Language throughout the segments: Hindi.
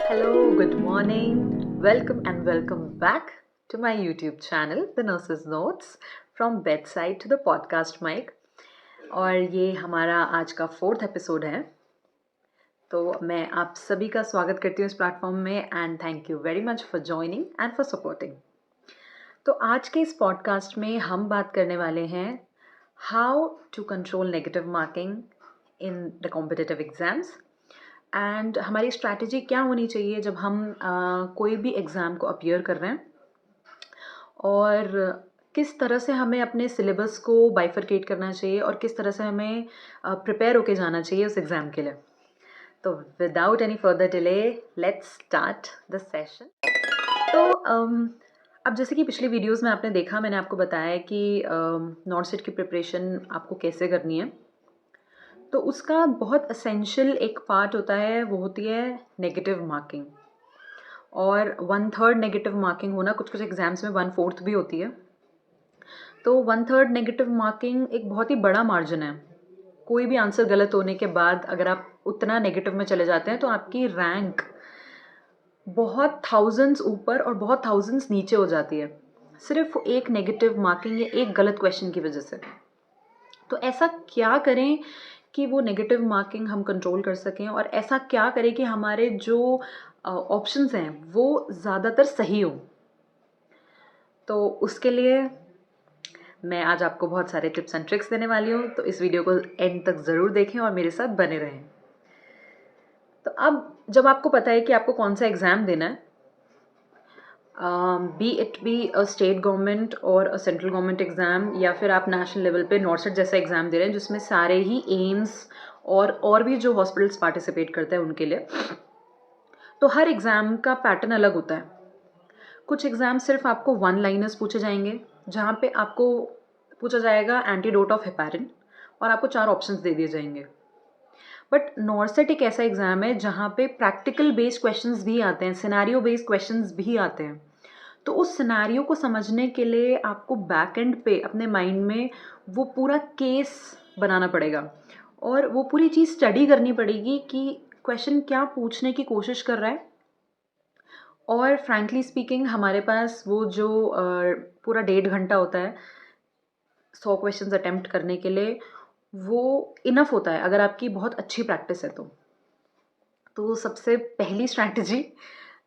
Hello, good morning. Welcome and welcome back to my YouTube channel, The Nurse's Notes, from bedside to the podcast mic. और ये हमारा आज का 4th एपिसोड है। तो मैं आप सभी का स्वागत करती हूँ इस प्लेटफॉर्म में and thank you very much for joining and for supporting. तो आज के इस पॉडकास्ट में हम बात करने वाले हैं how to control negative marking in the competitive exams and हमारी स्ट्रैटेजी क्या होनी चाहिए जब हम कोई भी एग्ज़ाम को अपीयर कर रहे हैं और किस तरह से हमें अपने सिलेबस को बाइफरकेट करना चाहिए और किस तरह से हमें प्रिपेयर होके जाना चाहिए उस एग्ज़ाम के लिए। तो without any further delay let's start the session. तो अब जैसे कि पिछली वीडियोस में आपने देखा, मैंने आपको बताया कि नॉर्थ सेट की प्रिपरेशन आपको कैसे करनी है। तो उसका बहुत एसेंशियल एक पार्ट होता है, वो होती है नेगेटिव मार्किंग। और 1/3 नेगेटिव मार्किंग होना, कुछ कुछ एग्ज़ाम्स में 1/4 भी होती है। तो 1/3 नेगेटिव मार्किंग एक बहुत ही बड़ा मार्जिन है। कोई भी आंसर गलत होने के बाद अगर आप उतना नेगेटिव में चले जाते हैं तो आपकी रैंक बहुत थाउजेंड्स ऊपर और बहुत थाउजेंड्स नीचे हो जाती है, सिर्फ एक नेगेटिव मार्किंग या एक गलत क्वेश्चन की वजह से। तो ऐसा क्या करें कि वो नेगेटिव मार्किंग हम कंट्रोल कर सकें, और ऐसा क्या करें कि हमारे जो ऑप्शंस हैं वो ज़्यादातर सही हों। तो उसके लिए मैं आज आपको बहुत सारे टिप्स एंड ट्रिक्स देने वाली हूँ, तो इस वीडियो को एंड तक ज़रूर देखें और मेरे साथ बने रहें। तो अब जब आपको पता है कि आपको कौन सा एग्ज़ाम देना है, B it be a state government और अ सेंट्रल गवर्नमेंट एग्ज़ाम, या फिर आप नेशनल लेवल पे नॉर्थ सेट जैसा एग्ज़ाम दे रहे हैं जिसमें सारे ही एम्स और भी जो हॉस्पिटल्स पार्टिसिपेट करते हैं उनके लिए, तो हर एग्ज़ाम का पैटर्न अलग होता है। कुछ एग्ज़ाम सिर्फ आपको वन लाइनर्स पूछे जाएंगे, जहाँ पे आपको पूछा जाएगा एंटीडोट ऑफ हेपारिन और आपको 4 ऑप्शंस दे दिए जाएंगे। बट नॉर्थ सेट एक ऐसा एग्ज़ाम है जहाँ पे प्रैक्टिकल बेस्ड क्वेश्चंस भी आते हैं, सिनेरियो बेस्ड क्वेश्चंस भी आते हैं। तो उस सिनेरियो को समझने के लिए आपको बैक एंड पे अपने माइंड में वो पूरा केस बनाना पड़ेगा और वो पूरी चीज़ स्टडी करनी पड़ेगी कि क्वेश्चन क्या पूछने की कोशिश कर रहा है। और फ्रैंकली स्पीकिंग हमारे पास वो जो पूरा 1.5 घंटा होता है 100 क्वेश्चंस अटेम्प्ट करने के लिए, वो इनफ होता है अगर आपकी बहुत अच्छी प्रैक्टिस है तो सबसे पहली स्ट्रैटेजी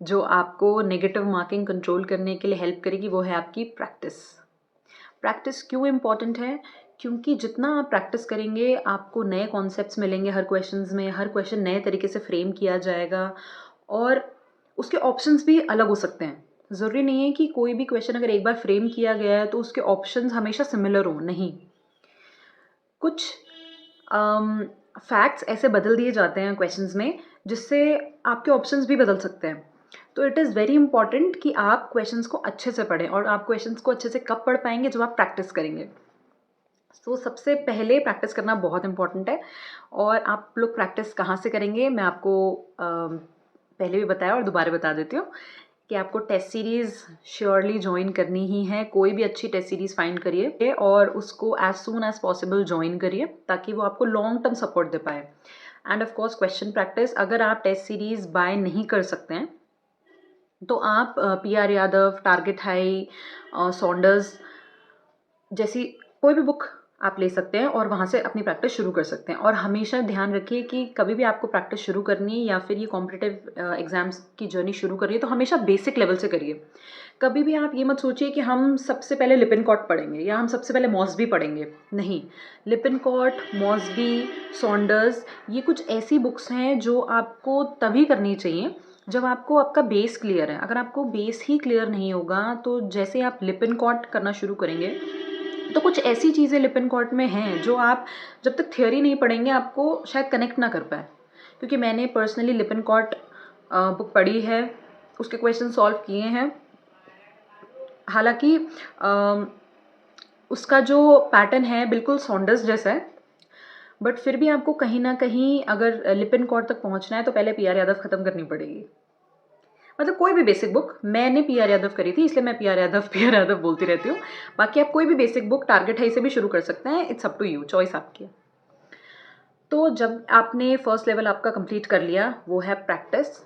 जो आपको नेगेटिव मार्किंग कंट्रोल करने के लिए हेल्प करेगी वो है आपकी प्रैक्टिस। प्रैक्टिस क्यों इम्पॉर्टेंट है? क्योंकि जितना आप प्रैक्टिस करेंगे आपको नए कॉन्सेप्ट्स मिलेंगे हर क्वेश्चंस में, हर क्वेश्चन नए तरीके से फ्रेम किया जाएगा और उसके ऑप्शंस भी अलग हो सकते हैं। ज़रूरी नहीं है कि कोई भी क्वेश्चन अगर एक बार फ्रेम किया गया है तो उसके ऑप्शंस हमेशा सिमिलर हों, नहीं। कुछ फैक्ट्स ऐसे बदल दिए जाते हैं क्वेश्चंस में जिससे आपके ऑप्शंस भी बदल सकते हैं। तो इट इज़ वेरी इंपॉर्टेंट कि आप क्वेश्चंस को अच्छे से पढ़ें, और आप क्वेश्चंस को अच्छे से कब पढ़ पाएंगे? जब आप प्रैक्टिस करेंगे। तो सबसे पहले प्रैक्टिस करना बहुत इंपॉर्टेंट है। और आप लोग प्रैक्टिस कहाँ से करेंगे, मैं आपको पहले भी बताया और दोबारा बता देती हूँ कि आपको टेस्ट सीरीज़ श्योरली ज्वाइन करनी ही है। कोई भी अच्छी टेस्ट सीरीज़ फाइंड करिए और उसको as soon as possible join करिए ताकि वो आपको लॉन्ग टर्म सपोर्ट दे पाए। And of course question practice, अगर आप टेस्ट सीरीज़ बाय नहीं कर सकते हैं तो आप P R. Yadav, target high, Saunders जैसी कोई भी बुक आप ले सकते हैं और वहाँ से अपनी प्रैक्टिस शुरू कर सकते हैं। और हमेशा ध्यान रखिए कि कभी भी आपको प्रैक्टिस शुरू करनी है या फिर ये कॉम्पिटिटिव एग्ज़ाम्स की जर्नी शुरू करनी है तो हमेशा बेसिक लेवल से करिए। कभी भी आप ये मत सोचिए कि हम सबसे पहले लिपिनकॉट पढ़ेंगे या हम सबसे पहले मॉसबी पढ़ेंगे। नहीं, लिपिनकॉट, मॉसबी, सॉन्डर्स ये कुछ ऐसी बुक्स हैं जो आपको तभी करनी चाहिए जब आपको आपका बेस क्लियर है। अगर आपको बेस ही क्लियर नहीं होगा तो जैसे आप लिपिनकॉट करना शुरू करेंगे तो कुछ ऐसी चीज़ें लिपिनकॉट में हैं जो आप जब तक थ्योरी नहीं पढ़ेंगे आपको शायद कनेक्ट ना कर पाए। क्योंकि मैंने पर्सनली लिपिनकॉट बुक पढ़ी है, उसके क्वेश्चन सॉल्व किए हैं। हालांकि उसका जो पैटर्न है बिल्कुल सॉन्डर्स जैसा है, बट फिर भी आपको कहीं ना कहीं अगर लिपिनकॉट तक पहुंचना है तो पहले पी.आर. यादव ख़त्म करनी पड़ेगी। मतलब कोई भी बेसिक बुक, मैंने पी.आर. यादव करी थी इसलिए मैं पी.आर. यादव बोलती रहती हूँ। बाकी आप कोई भी बेसिक बुक टारगेट हाई से भी शुरू कर सकते हैं, it's up to you, choice आपकी है। तो जब आपने फर्स्ट लेवल आपका कंप्लीट कर लिया, वो है प्रैक्टिस।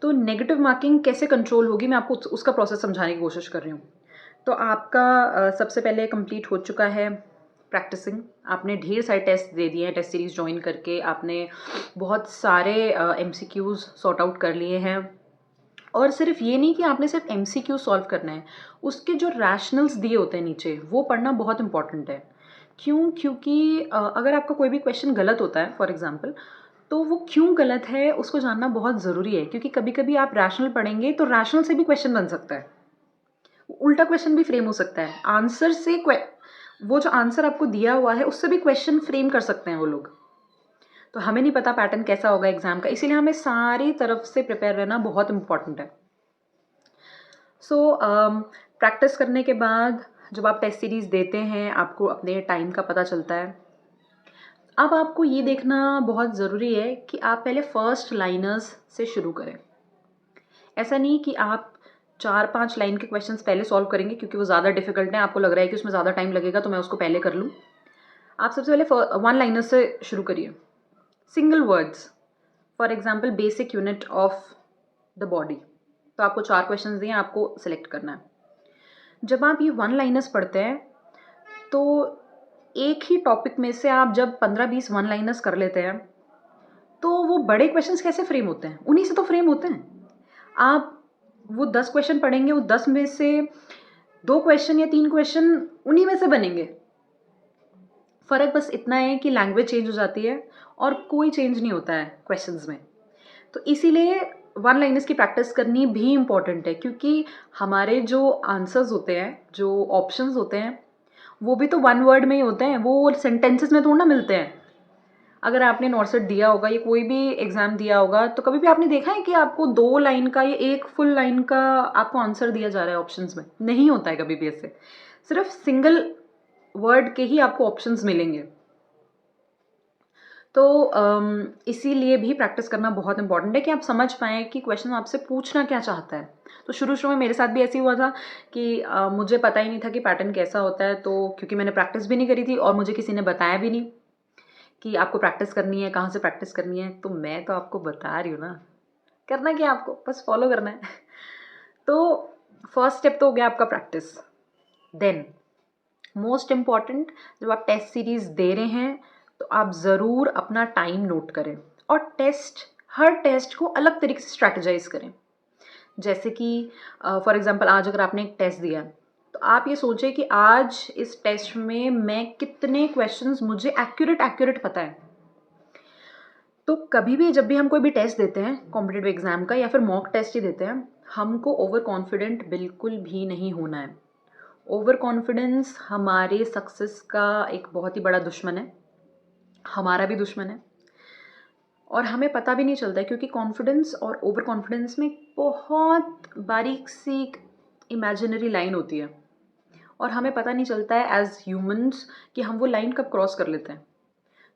तो नेगेटिव मार्किंग कैसे कंट्रोल होगी, मैं आपको उसका प्रोसेस समझाने की कोशिश कर रही हूँ। तो आपका सबसे पहले कंप्लीट हो चुका है प्रैक्टिसिंग। आपने ढेर सारे टेस्ट दे दिए हैं, टेस्ट सीरीज़ जॉइन करके आपने बहुत सारे एमसीक्यूज़ सॉर्ट आउट कर लिए हैं। और सिर्फ ये नहीं कि आपने सिर्फ एमसीक्यू सॉल्व करना है, उसके जो रैशनल्स दिए होते हैं नीचे वो पढ़ना बहुत इंपॉर्टेंट है। क्यों? क्योंकि अगर आपका कोई भी क्वेश्चन गलत होता है फॉर एग्जांपल, तो वो क्यों गलत है उसको जानना बहुत ज़रूरी है। क्योंकि कभी कभी आप रैशनल पढ़ेंगे तो रैशनल से भी क्वेश्चन बन सकता है, उल्टा क्वेश्चन भी फ्रेम हो सकता है। आंसर से वो जो आंसर आपको दिया हुआ है उससे भी क्वेश्चन फ्रेम कर सकते हैं वो लोग। तो हमें नहीं पता पैटर्न कैसा होगा एग्जाम का, इसीलिए हमें सारी तरफ से प्रिपेयर रहना बहुत इंपॉर्टेंट है। सो प्रैक्टिस करने के बाद जब आप टेस्ट सीरीज़ देते हैं आपको अपने टाइम का पता चलता है। अब आपको ये देखना बहुत ज़रूरी है कि आप पहले फर्स्ट लाइनर्स से शुरू करें। ऐसा नहीं कि आप 4-5 लाइन के क्वेश्चंस पहले सॉल्व करेंगे क्योंकि वो ज़्यादा डिफिकल्ट हैं, आपको लग रहा है कि उसमें ज़्यादा टाइम लगेगा तो मैं उसको पहले कर लूँ। आप सबसे पहले वन लाइनर से शुरू करिए। Single words, for example basic unit of the body. तो आपको 4 क्वेश्चंस दिए, आपको सेलेक्ट करना है। जब आप ये वन लाइनर्स पढ़ते हैं तो एक ही टॉपिक में से आप जब 15-20 वन लाइनर्स कर लेते हैं तो वो बड़े क्वेश्चंस कैसे फ्रेम होते हैं, उन्हीं से तो फ्रेम होते हैं। आप वो 10 क्वेश्चन पढ़ेंगे, वो 10 में से 2 क्वेश्चन या 3 क्वेश्चन उन्हीं में से बनेंगे। फ़र्क बस इतना है कि लैंग्वेज चेंज हो जाती है और कोई चेंज नहीं होता है क्वेश्चंस में। तो इसीलिए वन लाइनर्स की प्रैक्टिस करनी भी इम्पॉर्टेंट है, क्योंकि हमारे जो आंसर्स होते हैं, जो ऑप्शंस होते हैं, वो भी तो वन वर्ड में ही होते हैं, वो सेंटेंसेस में थोड़ा ना मिलते हैं। अगर आपने नॉर्सेट दिया होगा या कोई भी एग्ज़ाम दिया होगा तो कभी भी आपने देखा है कि आपको 2 लाइन का या 1 फुल लाइन का आपको आंसर दिया जा रहा है ऑप्शंस में? नहीं होता है कभी भी ऐसे। सिर्फ सिंगल वर्ड के ही आपको ऑप्शंस मिलेंगे। तो इसीलिए भी प्रैक्टिस करना बहुत इंपॉर्टेंट है कि आप समझ पाएँ कि क्वेश्चन आपसे पूछना क्या चाहता है। तो शुरू-शुरू में मेरे साथ भी ऐसे ही हुआ था कि मुझे पता ही नहीं था कि पैटर्न कैसा होता है, तो क्योंकि मैंने प्रैक्टिस भी नहीं करी थी और मुझे किसी ने बताया भी नहीं कि आपको प्रैक्टिस करनी है, कहाँ से प्रैक्टिस करनी है। तो मैं तो आपको बता रही हूँ ना, करना क्या है आपको, बस फॉलो करना है। तो फर्स्ट स्टेप तो हो गया आपका प्रैक्टिस। देन मोस्ट इम्पॉर्टेंट, जब आप टेस्ट सीरीज़ दे रहे हैं तो आप ज़रूर अपना टाइम नोट करें और हर टेस्ट को अलग तरीके से स्ट्रैटेजाइज करें। जैसे कि फॉर एग्जांपल आज अगर आपने एक टेस्ट दिया तो आप ये सोचें कि आज इस टेस्ट में मैं कितने क्वेश्चंस मुझे एक्यूरेट पता है। तो कभी भी जब भी हम कोई भी टेस्ट देते हैं कॉम्पिटिटिव एग्जाम का या फिर मॉक टेस्ट ही देते हैं, हमको ओवर कॉन्फिडेंट बिल्कुल भी नहीं होना है। ओवर कॉन्फिडेंस हमारे सक्सेस का एक बहुत ही बड़ा दुश्मन है, हमारा भी दुश्मन है। और हमें पता भी नहीं चलता है क्योंकि कॉन्फिडेंस और ओवर कॉन्फिडेंस में बहुत बारीक सी इमेजिनरी लाइन होती है और हमें पता नहीं चलता है एज ह्यूमंस कि हम वो लाइन कब क्रॉस कर लेते हैं।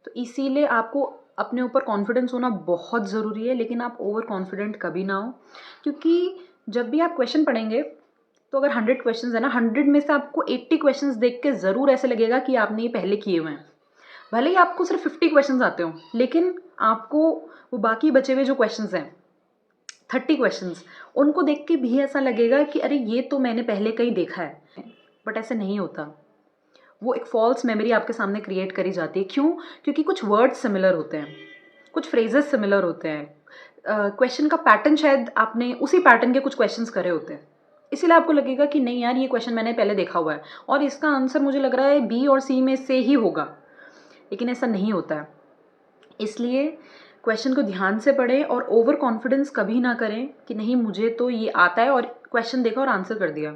तो इसीलिए आपको अपने ऊपर कॉन्फिडेंस होना बहुत ज़रूरी है, लेकिन आप ओवर कॉन्फिडेंट कभी ना हो। क्योंकि जब भी आप क्वेश्चन पढ़ेंगे तो अगर 100 क्वेश्चंस है ना, 100 में से आपको 80 क्वेश्चंस देख के ज़रूर ऐसे लगेगा कि आपने ये पहले किए हुए हैं। भले ही आपको सिर्फ 50 क्वेश्चंस आते हो, लेकिन आपको वो बाकी बचे हुए जो क्वेश्चंस हैं 30 क्वेश्चंस, उनको देख के भी ऐसा लगेगा कि अरे ये तो मैंने पहले कहीं देखा है। बट ऐसे नहीं होता, वो एक फॉल्स मेमोरी आपके सामने क्रिएट करी जाती है। क्यों? क्योंकि कुछ वर्ड्स सिमिलर होते हैं, कुछ फ्रेजेस सिमिलर होते हैं, क्वेश्चन का पैटर्न शायद आपने उसी पैटर्न के कुछ क्वेश्चंस करे होते हैं, इसीलिए आपको लगेगा कि नहीं यार ये क्वेश्चन मैंने पहले देखा हुआ है और इसका आंसर मुझे लग रहा है बी और सी में से ही होगा, लेकिन ऐसा नहीं होता है। इसलिए क्वेश्चन को ध्यान से पढ़ें और ओवर कॉन्फिडेंस कभी ना करें कि नहीं मुझे तो ये आता है और क्वेश्चन देखा और आंसर कर दिया।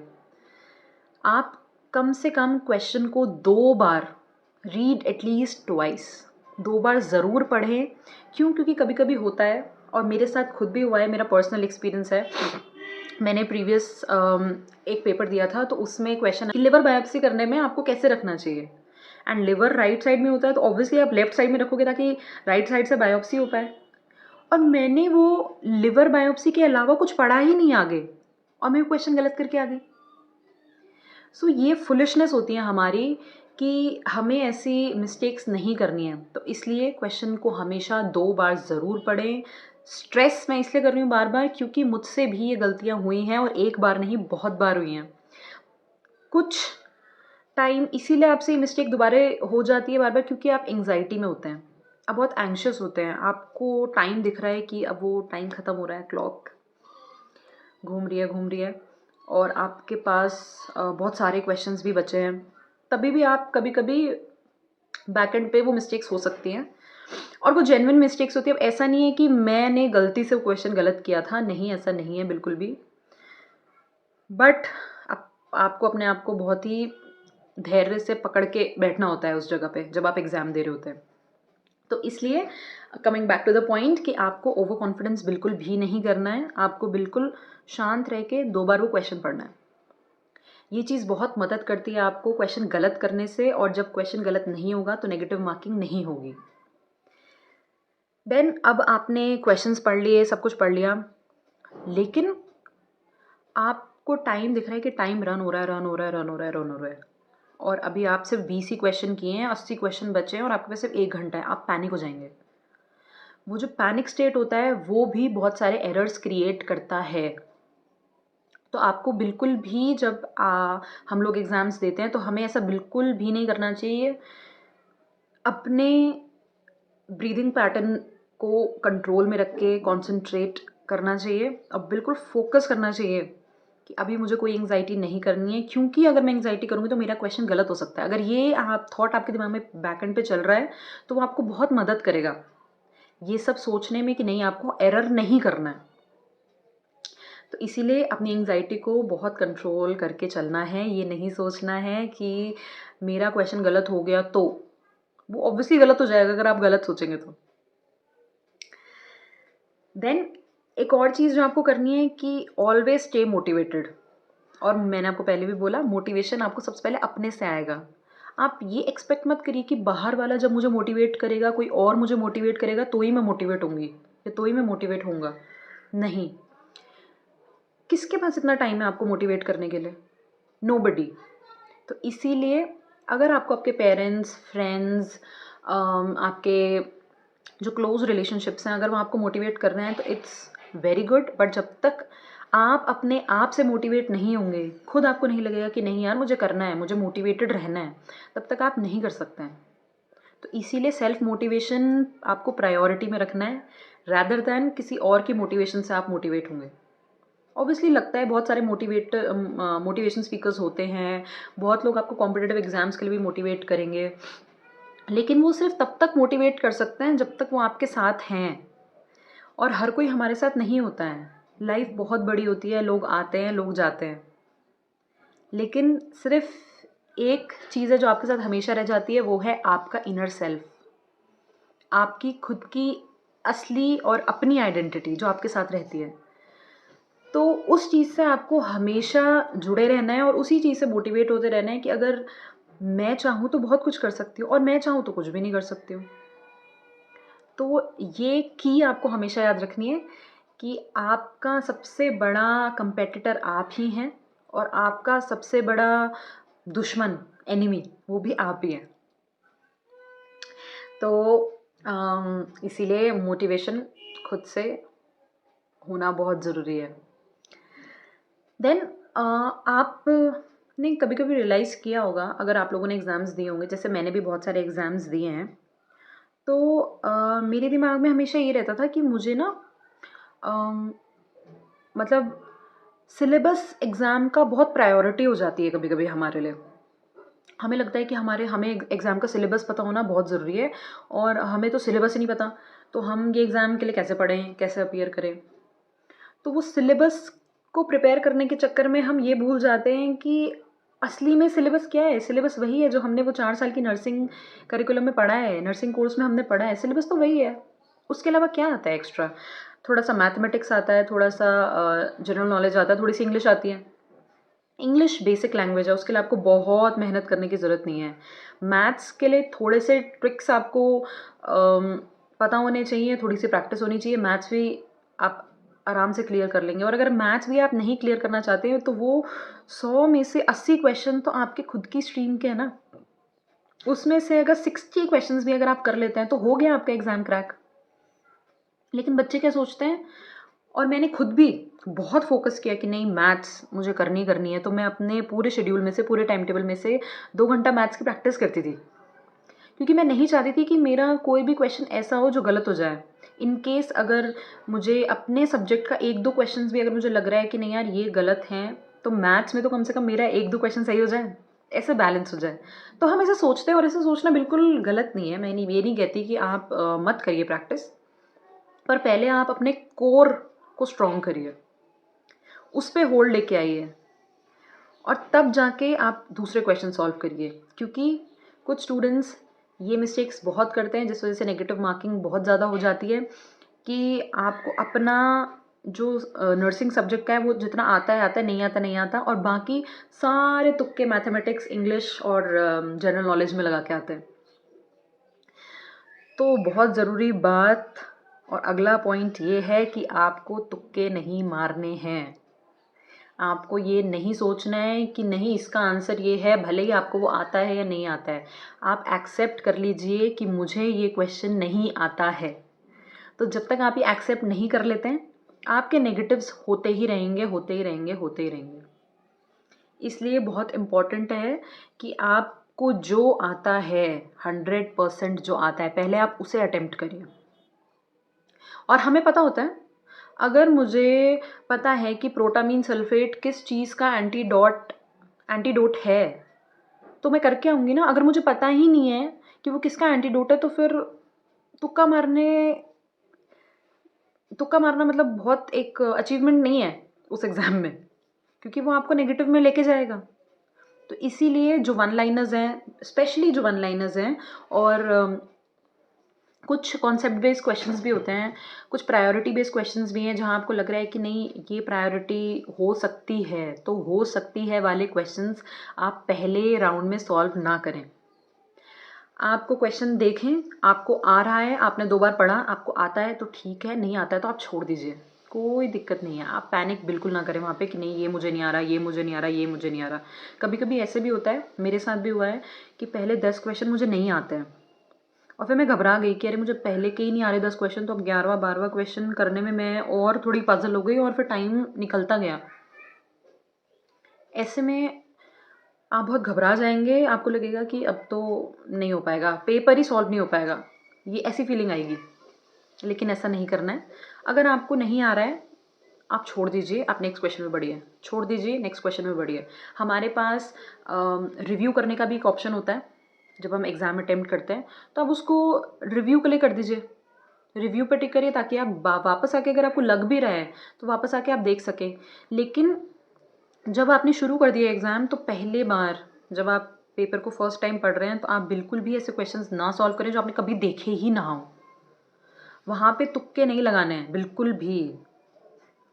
आप कम से कम क्वेश्चन को 2 बार रीड एटलीस्ट ट्वाइस, 2 बार ज़रूर पढ़ें। क्यों? क्योंकि कभी कभी होता है और मेरे साथ खुद भी हुआ है, मेरा पर्सनल एक्सपीरियंस है। मैंने प्रीवियस एक पेपर दिया था तो उसमें क्वेश्चन कि लिवर बायोप्सी करने में आपको कैसे रखना चाहिए, एंड लिवर राइट साइड में होता है तो ऑब्वियसली आप लेफ्ट साइड में रखोगे ताकि राइट साइड से बायोप्सी हो पाए। और मैंने वो लिवर बायोप्सी के अलावा कुछ पढ़ा ही नहीं आगे और मैं क्वेश्चन गलत करके आ गई। सो ये फुलिशनेस होती है हमारी कि हमें ऐसी मिस्टेक्स नहीं करनी है। तो इसलिए क्वेश्चन को हमेशा 2 बार ज़रूर पढ़ें स्ट्रेस मैं इसलिए कर रही हूँ बार बार क्योंकि मुझसे भी ये गलतियाँ हुई हैं और एक बार नहीं बहुत बार हुई हैं। कुछ टाइम इसीलिए आपसे ये मिस्टेक दोबारा हो जाती है बार बार क्योंकि आप एंग्जाइटी में होते हैं, आप बहुत एंग्शियस होते हैं, आपको टाइम दिख रहा है कि अब वो टाइम ख़त्म हो रहा है, क्लॉक घूम रही है और आपके पास बहुत सारे क्वेश्चंस भी बचे हैं। तभी भी आप कभी कभी बैक एंड पे वो मिस्टेक्स हो सकती हैं और वो जेन्युइन मिस्टेक्स होती है। अब ऐसा नहीं है कि मैंने गलती से वो क्वेश्चन गलत किया था, नहीं ऐसा नहीं है बिल्कुल भी। बट आपको अपने आप को बहुत ही धैर्य से पकड़ के बैठना होता है उस जगह पे जब आप एग्ज़ाम दे रहे होते हैं। तो इसलिए coming back to the point कि आपको ओवर कॉन्फिडेंस बिल्कुल भी नहीं करना है, आपको बिल्कुल शांत रह के 2 बार वो क्वेश्चन पढ़ना है। ये चीज़ बहुत मदद करती है आपको क्वेश्चन गलत करने से, और जब क्वेश्चन गलत नहीं होगा तो नेगेटिव मार्किंग नहीं होगी। देन अब आपने क्वेश्चंस पढ़ लिए, सब कुछ पढ़ लिया, लेकिन आपको टाइम दिख रहा है कि टाइम रन हो रहा है, रन हो रहा है, रन हो रहा है, रन हो रहा है, और अभी आप सिर्फ 20 ही क्वेश्चन किए हैं, 80 क्वेश्चन बचे हैं और आपके पास सिर्फ 1 घंटा है, आप पैनिक हो जाएंगे। वो जो पैनिक स्टेट होता है वो भी बहुत सारे एरर्स क्रिएट करता है। तो आपको बिल्कुल भी जब हम लोग एग्ज़ाम्स देते हैं तो हमें ऐसा बिल्कुल भी नहीं करना चाहिए। अपने ब्रीदिंग पैटर्न को कंट्रोल में रख के कॉन्सेंट्रेट करना चाहिए, अब बिल्कुल फोकस करना चाहिए कि अभी मुझे कोई एंग्जाइटी नहीं करनी है, क्योंकि अगर मैं एंग्जाइटी करूँगी तो मेरा क्वेश्चन गलत हो सकता है। अगर ये आप थॉट आपके दिमाग में बैक एंड पे चल रहा है तो वो आपको बहुत मदद करेगा ये सब सोचने में कि नहीं, आपको एरर नहीं करना है। तो इसीलिए अपनी एंग्जाइटी को बहुत कंट्रोल करके चलना है। ये नहीं सोचना है कि मेरा क्वेश्चन गलत हो गया तो वो ऑब्वियसली गलत हो जाएगा अगर आप गलत सोचेंगे तो। देन एक और चीज़ जो आपको करनी है कि ऑलवेज स्टे मोटिवेटेड। और मैंने आपको पहले भी बोला, मोटिवेशन आपको सबसे पहले अपने से आएगा। आप ये एक्सपेक्ट मत करिए कि बाहर वाला जब मुझे मोटिवेट करेगा, कोई और मुझे मोटिवेट करेगा तो ही मैं मोटिवेट होंगी या तो ही मैं मोटिवेट होऊंगा। नहीं, किसके पास इतना टाइम है आपको मोटिवेट करने के लिए? नोबडी। तो इसीलिए अगर आपको आपके पेरेंट्स, फ्रेंड्स, आपके जो क्लोज रिलेशनशिप्स हैं, अगर वो आपको मोटिवेट कर रहे हैं तो इट्स वेरी गुड। बट जब तक आप अपने आप से मोटिवेट नहीं होंगे, खुद आपको नहीं लगेगा कि नहीं यार मुझे करना है, मुझे मोटिवेटेड रहना है, तब तक आप नहीं कर सकते हैं। तो इसीलिए सेल्फ मोटिवेशन आपको प्रायोरिटी में रखना है रैदर दैन किसी और की मोटिवेशन से आप मोटिवेट होंगे। ऑब्वियसली लगता है बहुत सारे मोटिवेशन स्पीकर्स होते हैं, बहुत लोग आपको कॉम्पिटिटिव एग्जाम्स के लिए भी मोटिवेट करेंगे, लेकिन वो सिर्फ तब तक मोटिवेट कर सकते हैं जब तक वो आपके साथ हैं, और हर कोई हमारे साथ नहीं होता है। लाइफ बहुत बड़ी होती है, लोग आते हैं, लोग जाते हैं, लेकिन सिर्फ एक चीज़ है जो आपके साथ हमेशा रह जाती है, वो है आपका इनर सेल्फ, आपकी खुद की असली और अपनी आइडेंटिटी जो आपके साथ रहती है। तो उस चीज़ से आपको हमेशा जुड़े रहना है और उसी चीज़ से मोटिवेट होते रहना है कि अगर मैं चाहूँ तो बहुत कुछ कर सकती हूँ और मैं चाहूँ तो कुछ भी नहीं कर सकती हूँ। तो ये की आपको हमेशा याद रखनी है कि आपका सबसे बड़ा कंपेटिटर आप ही हैं और आपका सबसे बड़ा दुश्मन, एनिमी, वो भी आप ही हैं। तो इसीलिए मोटिवेशन खुद से होना बहुत ज़रूरी है। देन आपने कभी कभी रियलाइज़ किया होगा, अगर आप लोगों ने एग्ज़ाम्स दिए होंगे, जैसे मैंने भी बहुत सारे एग्ज़ाम्स दिए हैं, तो मेरे दिमाग में हमेशा ये रहता था कि मुझे ना अम, मतलब सिलेबस एग्ज़ाम का बहुत प्रायोरिटी हो जाती है कभी कभी हमारे लिए। हमें लगता है कि हमें एग्ज़ाम का सिलेबस पता होना बहुत ज़रूरी है, और हमें तो सिलेबस ही नहीं पता, तो हम ये एग्ज़ाम के लिए कैसे पढ़ें, कैसे अपीयर करें। तो वो सिलेबस को प्रिपेयर करने के चक्कर में हम ये भूल जाते हैं कि असली में सिलेबस क्या है। सिलेबस वही है जो हमने वो 4 साल की नर्सिंग करिकुलम में पढ़ा है, नर्सिंग कोर्स में हमने पढ़ा है, सिलेबस तो वही है। उसके अलावा क्या आता है एक्स्ट्रा? थोड़ा सा मैथमेटिक्स आता है, थोड़ा सा जनरल नॉलेज आता है, थोड़ी सी इंग्लिश आती है। इंग्लिश बेसिक लैंग्वेज है, उसके लिए आपको बहुत मेहनत करने की ज़रूरत नहीं है। मैथ्स के लिए थोड़े से ट्रिक्स आपको पता होने चाहिए, थोड़ी सी प्रैक्टिस होनी चाहिए। मैथ्स भी आप आराम से क्लियर कर लेंगे, और अगर मैथ्स भी आप नहीं क्लियर करना चाहते हैं तो वो 100 में से 80 क्वेश्चन तो आपके खुद की स्ट्रीम के हैं ना। उसमें से अगर 60 क्वेश्चंस भी अगर आप कर लेते हैं तो हो गया आपका एग्ज़ाम क्रैक। लेकिन बच्चे क्या सोचते हैं, और मैंने खुद भी बहुत फ़ोकस किया कि नहीं मैथ्स मुझे करनी है, तो मैं अपने पूरे शेड्यूल में से, पूरे टाइम टेबल में से 2 घंटा मैथ्स की प्रैक्टिस करती थी। क्योंकि मैं नहीं चाहती थी कि मेरा कोई भी क्वेश्चन ऐसा हो जो गलत हो जाए। इन केस अगर मुझे अपने सब्जेक्ट का 1-2 क्वेश्चंस भी अगर मुझे लग रहा है कि नहीं यार ये गलत हैं, तो मैथ्स में तो कम से कम मेरा 1-2 क्वेश्चन सही हो जाए, ऐसे बैलेंस हो जाए। तो हम ऐसे सोचते हैं और ऐसा सोचना बिल्कुल गलत नहीं है। मैं ये नहीं कहती कि आप मत करिए प्रैक्टिस, पर पहले आप अपने कोर को स्ट्रॉन्ग करिए, उस पे होल्ड लेके आइए और तब जाके आप दूसरे क्वेश्चन सॉल्व करिए। क्योंकि कुछ स्टूडेंट्स ये मिस्टेक्स बहुत करते हैं जिस वजह से नेगेटिव मार्किंग बहुत ज़्यादा हो जाती है कि आपको अपना जो नर्सिंग सब्जेक्ट का है वो जितना आता है, नहीं आता और बाकी सारे तुक्के मैथमेटिक्स, इंग्लिश और जनरल नॉलेज में लगा के आते हैं। तो बहुत ज़रूरी बात और अगला पॉइंट ये है कि आपको तुक्के नहीं मारने हैं। आपको ये नहीं सोचना है कि नहीं इसका आंसर ये है, भले ही आपको वो आता है या नहीं आता है। आप एक्सेप्ट कर लीजिए कि मुझे ये क्वेश्चन नहीं आता है। तो जब तक आप ये एक्सेप्ट नहीं कर लेते हैं, आपके नेगेटिव्स होते ही रहेंगे, होते ही रहेंगे, होते ही रहेंगे। इसलिए बहुत इम्पॉर्टेंट है कि आपको जो आता है, 100% जो आता है, पहले आप उसे अटेम्प्ट करिए। और हमें पता होता है, अगर मुझे पता है कि प्रोटामीन सल्फेट किस चीज़ का एंटीडोट है, तो मैं करके आऊँगी ना। अगर मुझे पता ही नहीं है कि वो किसका एंटीडोट है, तो फिर तुक्का मारने तुक्का मारना मतलब बहुत एक अचीवमेंट नहीं है उस एग्ज़ाम में, क्योंकि वो आपको नेगेटिव में लेके जाएगा। तो इसीलिए जो वन लाइनर्स हैं, स्पेशली जो वन लाइनर्स हैं और कुछ कॉन्सेप्ट बेस्ड क्वेश्चंस भी होते हैं, कुछ प्रायोरिटी बेस्ड क्वेश्चंस भी हैं जहां आपको लग रहा है कि नहीं ये प्रायोरिटी हो सकती है, तो हो सकती है वाले क्वेश्चंस आप पहले राउंड में सॉल्व ना करें। आपको क्वेश्चन देखें, आपको आ रहा है, आपने 2 बार पढ़ा, आपको आता है तो ठीक है, नहीं आता है तो आप छोड़ दीजिए, कोई दिक्कत नहीं है। आप पैनिक बिल्कुल ना करें वहाँ पे कि नहीं ये मुझे नहीं आ रहा, ये मुझे नहीं आ रहा, ये मुझे नहीं आ रहा। कभी कभी ऐसे भी होता है, मेरे साथ भी हुआ है कि पहले 10 क्वेश्चन मुझे नहीं आते हैं और फिर मैं घबरा गई कि अरे मुझे पहले के ही नहीं आ रहे 10 क्वेश्चन, तो अब 11वां 12वां क्वेश्चन करने में मैं और थोड़ी पजल हो गई और फिर टाइम निकलता गया। ऐसे में आप बहुत घबरा जाएंगे, आपको लगेगा कि अब तो नहीं हो पाएगा, पेपर ही सॉल्व नहीं हो पाएगा, ये ऐसी फीलिंग आएगी। लेकिन ऐसा नहीं करना है। अगर आपको नहीं आ रहा है, आप छोड़ दीजिए, आप नेक्स्ट क्वेश्चन में बढ़िए, छोड़ दीजिए, नेक्स्ट क्वेश्चन में बढ़िए। हमारे पास रिव्यू करने का भी एक ऑप्शन होता है जब हम एग्ज़ाम अटेम्प्ट करते हैं, तो आप उसको रिव्यू के लिए कर दीजिए, रिव्यू पे टिक करिए ताकि आप वापस आके अगर आपको लग भी रहा है तो वापस आके आप देख सकें। लेकिन जब आपने शुरू कर दिया एग्ज़ाम, तो पहले बार जब आप पेपर को फर्स्ट टाइम पढ़ रहे हैं, तो आप बिल्कुल भी ऐसे क्वेश्चंस ना सॉल्व करें जो आपने कभी देखे ही ना हो। वहाँ पे तुक्के नहीं लगाने हैं बिल्कुल भी।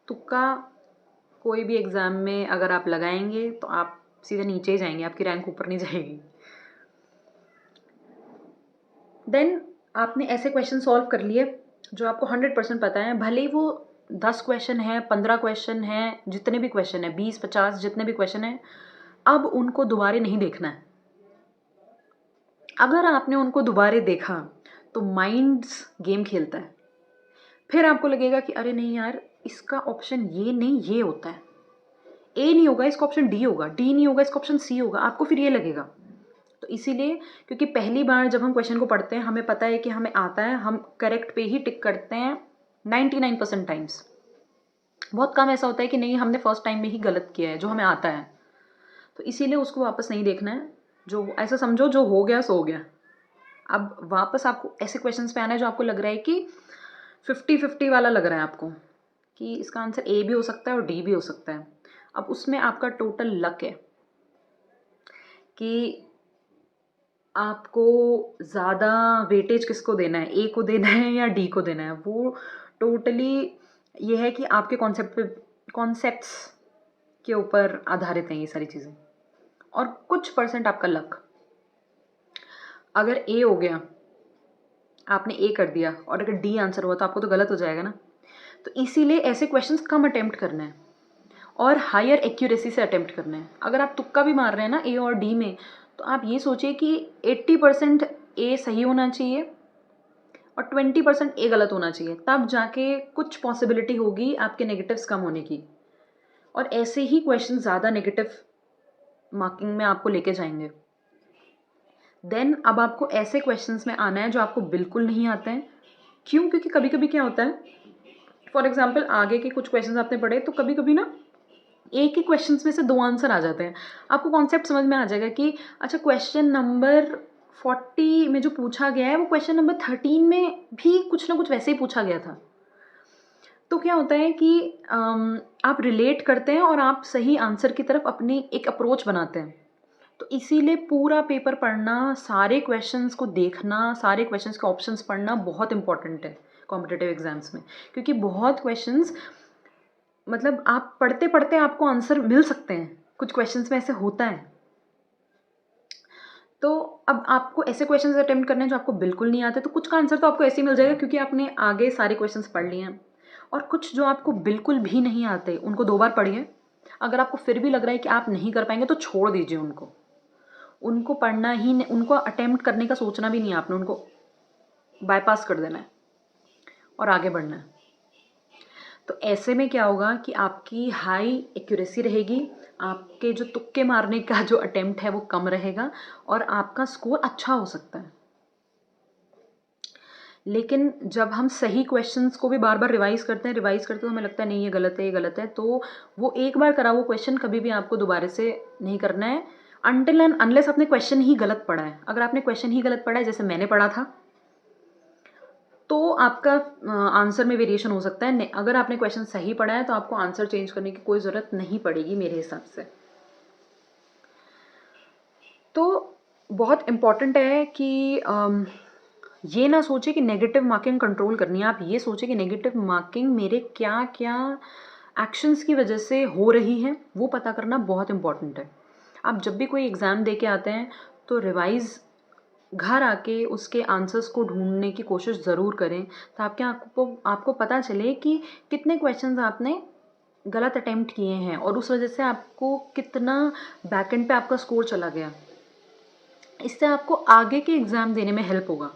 तुक्का कोई भी एग्ज़ाम में अगर आप लगाएंगे तो आप सीधे नीचे ही जाएंगे, आपकी रैंक ऊपर नहीं जाएगी। देन आपने ऐसे क्वेश्चन सॉल्व कर लिए जो आपको 100% पता है, भले ही वो 10 क्वेश्चन है, 15 क्वेश्चन है, जितने भी क्वेश्चन है, 20-50 जितने भी क्वेश्चन है, अब उनको दोबारे नहीं देखना है। अगर आपने उनको दोबारे देखा तो माइंड्स गेम खेलता है। फिर आपको लगेगा कि अरे नहीं यार, इसका ऑप्शन ये नहीं, ये होता है, ए नहीं होगा इसका ऑप्शन डी होगा, डी नहीं होगा इसका ऑप्शन सी होगा, आपको फिर ये लगेगा। तो इसीलिए, क्योंकि पहली बार जब हम क्वेश्चन को पढ़ते हैं हमें पता है कि हमें आता है, हम करेक्ट पे ही टिक करते हैं 99% टाइम्स। बहुत कम ऐसा होता है कि नहीं हमने फर्स्ट टाइम में ही गलत किया है जो हमें आता है। तो इसीलिए उसको वापस नहीं देखना है, जो ऐसा समझो जो हो गया सो हो गया। अब वापस आपको ऐसे क्वेश्चंस पे आना है जो आपको लग रहा है कि 50-50 वाला लग रहा है आपको, कि इसका आंसर ए भी हो सकता है और डी भी हो सकता है। अब उसमें आपका टोटल लक है कि आपको ज़्यादा वेटेज किसको देना है, ए को देना है या डी को देना है। वो टोटली ये है कि आपके कॉन्सेप्ट्स के ऊपर आधारित हैं ये सारी चीज़ें, और कुछ परसेंट आपका लक। अगर ए हो गया, आपने ए कर दिया, और अगर डी आंसर हुआ तो आपको तो गलत हो जाएगा ना। तो इसीलिए ऐसे क्वेश्चंस कम अटेम्प्ट करने हैं और हायर एक्यूरेसी से अटेम्प्ट करना है। अगर आप तुक्का भी मार रहे हैं ना ए और डी में, तो आप ये सोचिए कि 80% ए सही होना चाहिए और 20% ए गलत होना चाहिए, तब जाके कुछ पॉसिबिलिटी होगी आपके नेगेटिव्स कम होने की। और ऐसे ही क्वेश्चन ज़्यादा नेगेटिव मार्किंग में आपको लेके जाएंगे। देन अब आपको ऐसे क्वेश्चंस में आना है जो आपको बिल्कुल नहीं आते हैं। क्यों? क्योंकि कभी कभी क्या होता है, फॉर एग्जाम्पल आगे के कुछ क्वेश्चंस आपने पढ़े तो कभी कभी ना एक ही क्वेश्चन में से 2 आंसर आ जाते हैं। आपको कॉन्सेप्ट समझ में आ जाएगा कि अच्छा क्वेश्चन नंबर 40 में जो पूछा गया है वो क्वेश्चन नंबर 13 में भी कुछ ना कुछ वैसे ही पूछा गया था। तो क्या होता है कि आप रिलेट करते हैं और आप सही आंसर की तरफ अपनी एक अप्रोच बनाते हैं। तो इसीलिए पूरा पेपर पढ़ना, सारे क्वेश्चंस को देखना, सारे क्वेश्चंस के ऑप्शंस पढ़ना बहुत इंपॉर्टेंट है कॉम्पिटिटिव एग्जाम्स में। क्योंकि बहुत क्वेश्चंस मतलब आप पढ़ते पढ़ते आपको आंसर मिल सकते हैं, कुछ क्वेश्चंस में ऐसे होता है। तो अब आपको ऐसे क्वेश्चंस अटेम्प्ट करने हैं जो आपको बिल्कुल नहीं आते, तो कुछ का आंसर तो आपको ऐसे ही मिल जाएगा क्योंकि आपने आगे सारे क्वेश्चंस पढ़ लिए हैं। और कुछ जो आपको बिल्कुल भी नहीं आते उनको 2 बार पढ़िए। अगर आपको फिर भी लग रहा है कि आप नहीं कर पाएंगे तो छोड़ दीजिए उनको। उनको पढ़ना ही नहीं, उनको अटेम्प्ट करने का सोचना भी नहीं है आपने, उनको बाईपास कर देना है और आगे बढ़ना है। तो ऐसे में क्या होगा कि आपकी हाई एक्यूरेसी रहेगी, आपके जो तुक्के मारने का जो अटेम्प्ट है वो कम रहेगा और आपका स्कोर अच्छा हो सकता है। लेकिन जब हम सही क्वेश्चंस को भी बार बार रिवाइज करते हैं तो हमें लगता है नहीं ये गलत है, ये गलत है, तो वो एक बार करा वो क्वेश्चन कभी भी आपको दोबारा से नहीं करना है अनटिल एंड अनलेस आपने क्वेश्चन ही गलत पढ़ा है। अगर आपने क्वेश्चन ही गलत पढ़ा है, जैसे मैंने पढ़ा था, तो आपका आंसर में वेरिएशन हो सकता है। अगर आपने क्वेश्चन सही पढ़ा है तो आपको आंसर चेंज करने की कोई ज़रूरत नहीं पड़ेगी मेरे हिसाब से। तो बहुत इम्पॉर्टेंट है कि ये ना सोचे कि नेगेटिव मार्किंग कंट्रोल करनी है, आप ये सोचे कि नेगेटिव मार्किंग मेरे क्या क्या एक्शंस की वजह से हो रही है, वो पता करना बहुत इम्पॉर्टेंट है। आप जब भी कोई एग्ज़ाम दे के आते हैं तो रिवाइज़ घर आके उसके आंसर्स को ढूंढने की कोशिश ज़रूर करें, ताकि आपको पता चले कि कितने क्वेश्चंस आपने गलत अटेम्प्ट किए हैं और उस वजह से आपको कितना बैकएंड पे आपका स्कोर चला गया। इससे आपको आगे के एग्ज़ाम देने में हेल्प होगा।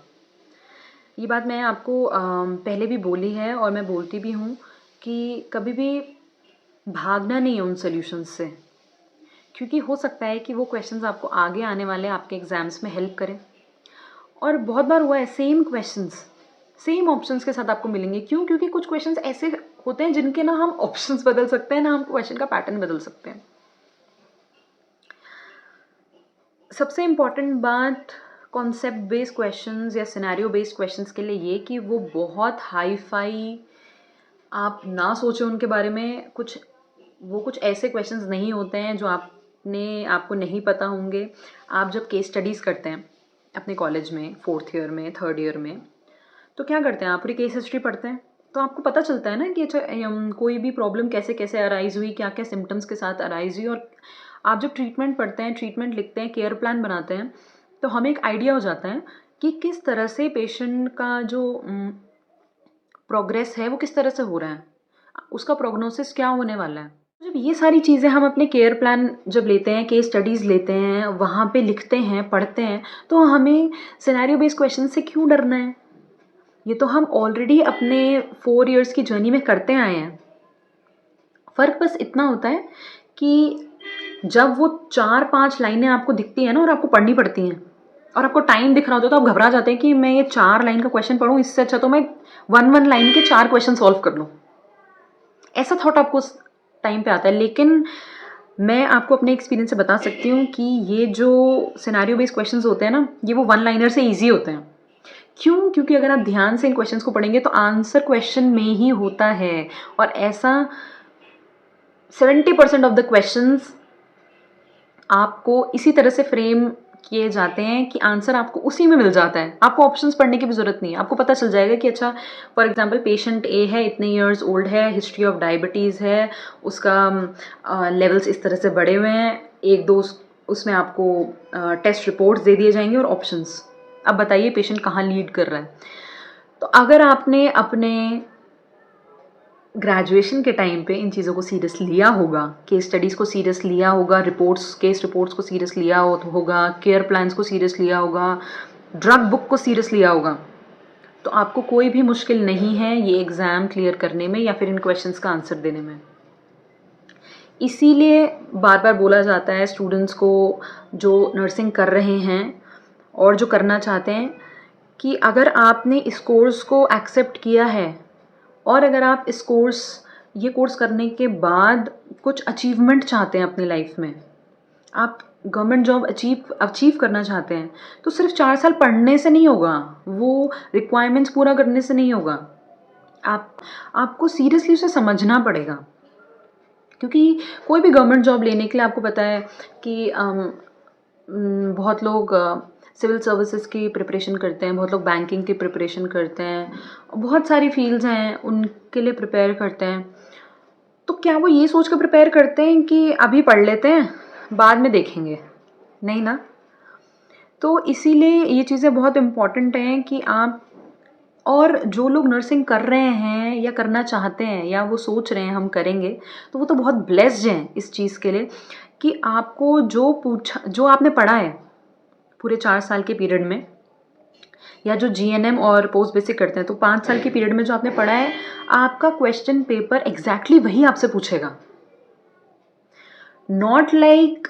ये बात मैं आपको पहले भी बोली है और मैं बोलती भी हूँ कि कभी भी भागना नहीं है उन सॉल्यूशंस से, क्योंकि हो सकता है कि वो क्वेश्चंस आपको आगे आने वाले आपके एग्ज़ाम्स में हेल्प करें। और बहुत बार हुआ है सेम क्वेश्चंस सेम ऑप्शंस के साथ आपको मिलेंगे। क्यों? क्योंकि कुछ क्वेश्चंस ऐसे होते हैं जिनके ना हम ऑप्शंस बदल सकते हैं, ना हम क्वेश्चन का पैटर्न बदल सकते हैं। सबसे इम्पॉर्टेंट बात कॉन्सेप्ट बेस्ड क्वेश्चंस या सिनेरियो बेस्ड क्वेश्चंस के लिए ये कि वो बहुत हाई फाई आप ना सोचें उनके बारे में। कुछ ऐसे क्वेश्चंस नहीं होते हैं जो आपको नहीं पता होंगे। आप जब केस स्टडीज़ करते हैं अपने कॉलेज में 4th ईयर में 3rd ईयर में, तो क्या करते हैं, आप पूरी केस हिस्ट्री पढ़ते हैं तो आपको पता चलता है ना कि अच्छा कोई भी प्रॉब्लम कैसे कैसे अराइज़ हुई, क्या क्या सिम्टम्स के साथ अराइज़ हुई। और आप जब ट्रीटमेंट पढ़ते हैं, ट्रीटमेंट लिखते हैं, केयर प्लान बनाते हैं, तो हमें एक आइडिया हो जाता है कि किस तरह से पेशेंट का जो प्रोग्रेस है वो किस तरह से हो रहा है, उसका प्रोग्नोसिस क्या होने वाला है। जब ये सारी चीज़ें हम अपने केयर प्लान जब लेते हैं, केस स्टडीज़ लेते हैं, वहाँ पे लिखते हैं, पढ़ते हैं, तो हमें सिनेरियो बेस्ड क्वेश्चन से क्यों डरना है। ये तो हम ऑलरेडी अपने 4 इयर्स की जर्नी में करते आए हैं। फ़र्क बस इतना होता है कि जब वो 4-5 लाइनें आपको दिखती हैं ना और आपको पढ़नी पड़ती हैं और आपको टाइम दिख रहा होता है, तो आप घबरा जाते हैं कि मैं ये 4 लाइन का क्वेश्चन पढ़ूँ, इससे अच्छा तो मैं 1 लाइन के 4 क्वेश्चन सॉल्व कर लूँ। ऐसा थॉट आपको उस टाइम पे आता है। लेकिन मैं आपको अपने एक्सपीरियंस से बता सकती हूँ कि ये जो सिनेरियो बेस्ड क्वेश्चंस होते हैं ना, ये वो 1 लाइनर से ईजी होते हैं। क्यों? क्योंकि अगर आप ध्यान से इन क्वेश्चंस को पढ़ेंगे तो आंसर क्वेश्चन में ही होता है। और ऐसा 70% ऑफ द क्वेश्चंस आपको इसी तरह से फ्रेम किए जाते हैं कि आंसर आपको उसी में मिल जाता है। आपको ऑप्शंस पढ़ने की भी ज़रूरत नहीं है। आपको पता चल जाएगा कि अच्छा फॉर एग्जांपल पेशेंट ए है, इतने इयर्स ओल्ड है, हिस्ट्री ऑफ डायबिटीज़ है, उसका लेवल्स इस तरह से बढ़े हुए हैं, 1-2 उसमें आपको टेस्ट रिपोर्ट्स दे दिए जाएंगे और ऑप्शंस। अब बताइए पेशेंट कहाँ लीड कर रहा है। तो अगर आपने अपने ग्रेजुएशन के टाइम पे इन चीज़ों को सीरियस लिया होगा, केस स्टडीज़ को सीरियस लिया होगा, केस रिपोर्ट्स को सीरियस लिया होगा, केयर प्लान्स को सीरियस लिया होगा, ड्रग बुक को सीरियस लिया होगा, तो आपको कोई भी मुश्किल नहीं है ये एग्ज़ाम क्लियर करने में या फिर इन क्वेश्चंस का आंसर देने में। इसीलिए बार बार बोला जाता है स्टूडेंट्स को जो नर्सिंग कर रहे हैं और जो करना चाहते हैं कि अगर आपने इस कोर्स को एक्सेप्ट किया है और अगर आप ये कोर्स करने के बाद कुछ अचीवमेंट चाहते हैं अपनी लाइफ में, आप गवर्नमेंट जॉब अचीव करना चाहते हैं, तो सिर्फ 4 साल पढ़ने से नहीं होगा, वो रिक्वायरमेंट्स पूरा करने से नहीं होगा। आपको सीरियसली उसे समझना पड़ेगा, क्योंकि कोई भी गवर्नमेंट जॉब लेने के लिए आपको पता है कि बहुत लोग सिविल सर्विसेज की प्रिपरेशन करते हैं, बहुत लोग बैंकिंग की प्रिपरेशन करते हैं, बहुत सारी फील्ड्स हैं उनके लिए प्रिपेयर करते हैं। तो क्या वो ये सोच कर प्रिपेयर करते हैं कि अभी पढ़ लेते हैं बाद में देखेंगे? नहीं ना। तो इसीलिए ये चीज़ें बहुत इम्पॉर्टेंट हैं कि आप, और जो लोग नर्सिंग कर रहे हैं या करना चाहते हैं या वो सोच रहे हैं हम करेंगे, तो वो तो बहुत ब्लेस्ड हैं इस चीज़ के लिए कि आपको जो आपने पढ़ा है पूरे 4 साल के पीरियड में, या जो जीएनएम और पोस्ट बेसिक करते हैं तो 5 साल के पीरियड में जो आपने पढ़ा है, आपका क्वेश्चन पेपर एग्जैक्टली वही आपसे पूछेगा। नॉट लाइक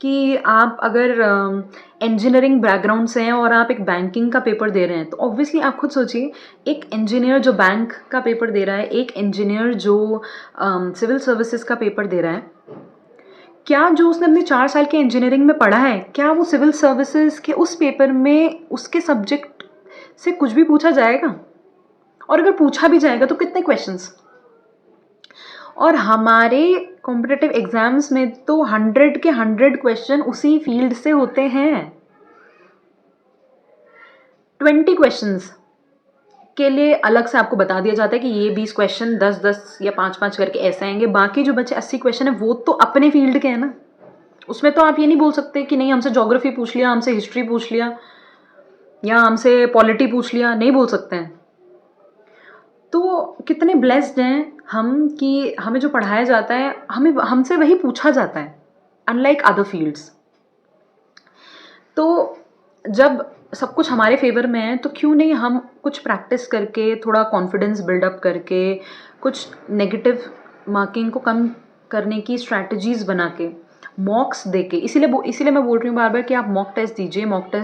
कि आप अगर इंजीनियरिंग बैकग्राउंड से हैं और आप एक बैंकिंग का पेपर दे रहे हैं, तो ऑब्वियसली आप खुद सोचिए, एक इंजीनियर जो बैंक का पेपर दे रहा है, एक इंजीनियर जो सिविल सर्विसेज का पेपर दे रहा है, क्या जो उसने अपने 4 साल के इंजीनियरिंग में पढ़ा है, क्या वो सिविल सर्विसेज के उस पेपर में उसके सब्जेक्ट से कुछ भी पूछा जाएगा? और अगर पूछा भी जाएगा तो कितने क्वेश्चंस? और हमारे कॉम्पिटिटिव एग्जाम्स में तो 100 के 100 क्वेश्चन उसी फील्ड से होते हैं। 20 क्वेश्चंस के लिए अलग से आपको बता दिया जाता है कि ये 20 क्वेश्चन 10-10 या 5-5 करके ऐसे आएंगे, बाकी जो बचे 80 क्वेश्चन है वो तो अपने फील्ड के हैं ना। उसमें तो आप ये नहीं बोल सकते कि नहीं हमसे ज्योग्राफी पूछ लिया, हमसे हिस्ट्री पूछ लिया या हमसे पॉलिटी पूछ लिया, नहीं बोल सकते हैं। तो कितने ब्लेस्ड हैं हम कि हमें जो पढ़ाया जाता है हमसे वही पूछा जाता है, अनलाइक अदर फील्ड्स। तो जब सब कुछ हमारे फेवर में है तो क्यों नहीं हम कुछ प्रैक्टिस करके, थोड़ा कॉन्फिडेंस बिल्डअप करके, कुछ नेगेटिव मार्किंग को कम करने की स्ट्रैटेजीज बना के, मॉक्स दे के, इसीलिए मैं बोल रही हूँ बार बार कि आप मॉक टेस्ट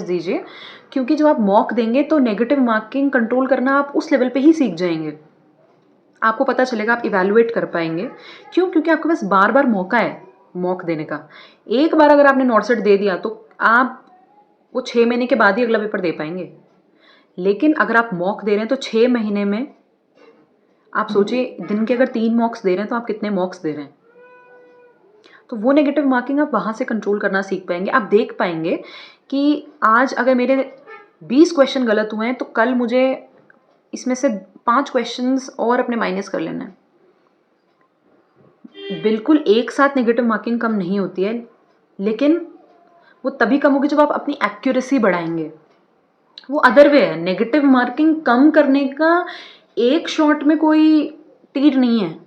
दीजिए, क्योंकि जब आप मॉक देंगे तो नेगेटिव मार्किंग कंट्रोल करना आप उस लेवल पे ही सीख जाएंगे। आपको पता चलेगा, आप इवैल्यूएट कर पाएंगे। क्यों? क्योंकि आपके पास बार बार मौका है मॉक देने का। एक बार अगर आपने नॉट सेट दे दिया तो आप वो 6 महीने के बाद ही अगला पेपर दे पाएंगे। लेकिन अगर आप मॉक दे रहे हैं तो 6 महीने में आप सोचिए, दिन के अगर 3 मॉक्स दे रहे हैं तो आप कितने मॉक्स दे रहे हैं। तो वो नेगेटिव मार्किंग आप वहाँ से कंट्रोल करना सीख पाएंगे। आप देख पाएंगे कि आज अगर मेरे 20 क्वेश्चन गलत हुए हैं तो कल मुझे इसमें से 5 क्वेश्चंस और अपने माइनस कर लेना है। बिल्कुल एक साथ नेगेटिव मार्किंग कम नहीं होती है, लेकिन वो तभी कम होगी जब आप अपनी एक्यूरेसी बढ़ाएंगे। वो अदर वे है। नेगेटिव मार्किंग कम करने का एक शॉट में कोई तीर नहीं है।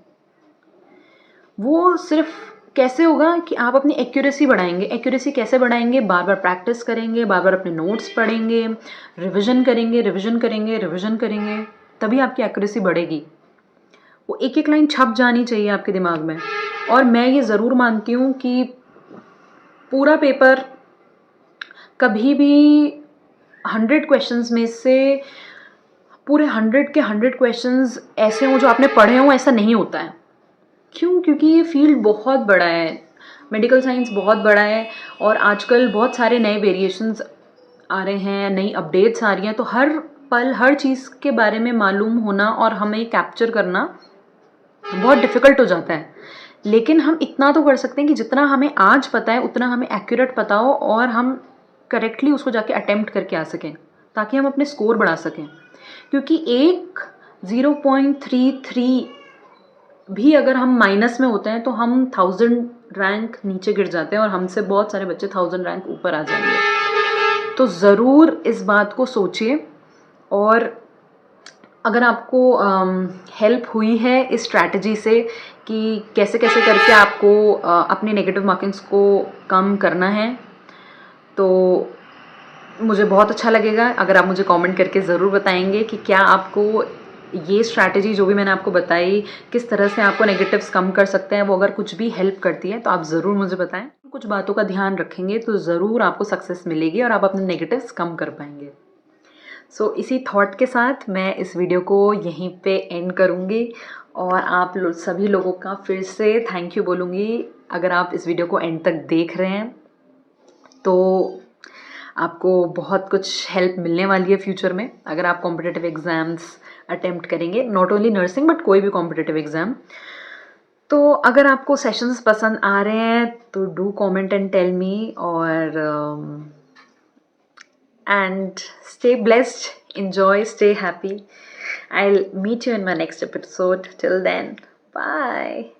वो सिर्फ कैसे होगा कि आप अपनी एक्यूरेसी बढ़ाएंगे। एक्यूरेसी कैसे बढ़ाएंगे? बार बार प्रैक्टिस करेंगे, बार बार अपने नोट्स पढ़ेंगे, रिविजन करेंगे, तभी आपकी एक्यूरेसी बढ़ेगी। वो एक एक लाइन छप जानी चाहिए आपके दिमाग में। और मैं ये ज़रूर मानती हूँ कि पूरा पेपर कभी भी 100 क्वेश्चंस में से पूरे 100 के 100 क्वेश्चंस ऐसे हों जो आपने पढ़े हों, ऐसा नहीं होता है। क्यों? क्योंकि ये फील्ड बहुत बड़ा है, मेडिकल साइंस बहुत बड़ा है, और आजकल बहुत सारे नए वेरिएशंस आ रहे हैं, नई अपडेट्स आ रही हैं, तो हर पल हर चीज़ के बारे में मालूम होना और हमें कैप्चर करना बहुत डिफ़िकल्ट हो जाता है। लेकिन हम इतना तो कर सकते हैं कि जितना हमें आज पता है उतना हमें एक्यूरेट पता हो और हम करेक्टली उसको जाके अटेम्प्ट करके आ सकें, ताकि हम अपने स्कोर बढ़ा सकें। क्योंकि एक 0.33 भी अगर हम माइनस में होते हैं तो हम 1000 रैंक नीचे गिर जाते हैं और हमसे बहुत सारे बच्चे 1000 रैंक ऊपर आ जाएंगे। तो ज़रूर इस बात को सोचिए। और अगर आपको हेल्प हुई है इस स्ट्रैटेजी से कि कैसे कैसे करके आपको अपने नेगेटिव मार्किंग्स को कम करना है, तो मुझे बहुत अच्छा लगेगा अगर आप मुझे कमेंट करके ज़रूर बताएंगे कि क्या आपको ये स्ट्रैटेजी जो भी मैंने आपको बताई किस तरह से आपको नेगेटिव्स कम कर सकते हैं, वो अगर कुछ भी हेल्प करती है तो आप ज़रूर मुझे बताएं। कुछ बातों का ध्यान रखेंगे तो ज़रूर आपको सक्सेस मिलेगी और आप अपने नेगेटिव्स कम कर पाएंगे। इसी थॉट के साथ मैं इस वीडियो को यहीं पे एंड करूँगी और आप सभी लोगों का फिर से थैंक यू बोलूँगी। अगर आप इस वीडियो को एंड तक देख रहे हैं तो आपको बहुत कुछ हेल्प मिलने वाली है फ्यूचर में, अगर आप कॉम्पिटिटिव एग्ज़ाम्स अटेम्प्ट करेंगे, नॉट ओनली नर्सिंग बट कोई भी कॉम्पिटिटिव एग्ज़ाम। तो अगर आपको सेशंस पसंद आ रहे हैं तो do comment and tell me, और and stay blessed, enjoy, stay happy. I'll meet you in my next episode. Till then, bye.